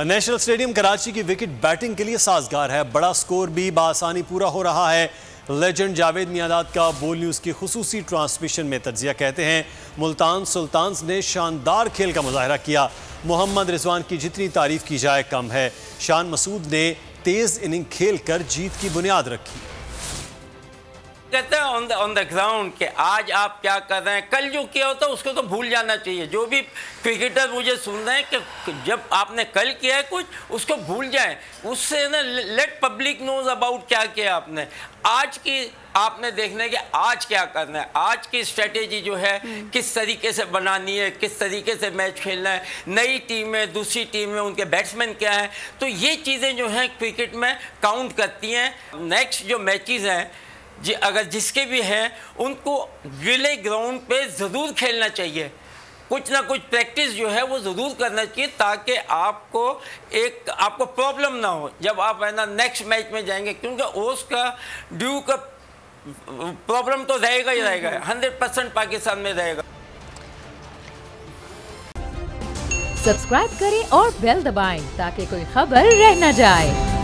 National stadium Karachi की wicket batting के लिए साजगार है। बड़ा स्कोर भी बासानी पूरा हो रहा है। लेजेंड जावेद मियांदाद का बोल न्यूज़ की खुसूसी ट्रांसमिशन में तज्जिया कहते हैं, मुल्तान सुल्तान्स ने शानदार खेल का मुजाहरा किया। मोहम्मद रिजवान की जितनी तारीफ की जाए कम है। शान मसूद ने तेज इनिंग खेल कर जीत की बुनियाद रखी। कहते हैं ऑन द ग्राउंड कि आज आप क्या कर रहे हैं, कल जो किया होता है उसको तो भूल जाना चाहिए। जो भी क्रिकेटर मुझे सुन रहे हैं कि जब आपने कल किया है कुछ, उसको भूल जाएं। उससे ना लेट पब्लिक नोज अबाउट क्या किया आपने। आज की आपने देखना है कि आज क्या करना है, आज की स्ट्रेटेजी जो है किस तरीके से बनानी है, किस तरीके से मैच खेलना है, नई टीम में दूसरी टीम में उनके बैट्समैन क्या हैं, तो ये चीज़ें जो हैं क्रिकेट में काउंट करती हैं। नेक्स्ट जो मैचेस हैं जी, अगर जिसके भी हैं उनको गिले ग्राउंड पे ज़रूर खेलना चाहिए। कुछ ना कुछ प्रैक्टिस जो है वो ज़रूर करना चाहिए ताकि आपको प्रॉब्लम ना हो जब आप है ना नेक्स्ट मैच में जाएंगे, क्योंकि ओस का ड्यू का प्रॉब्लम तो रहेगा ही रहेगा, 100% पाकिस्तान में रहेगा। सब्सक्राइब करें और बेल दबाएं ताकि कोई खबर रह न जाए।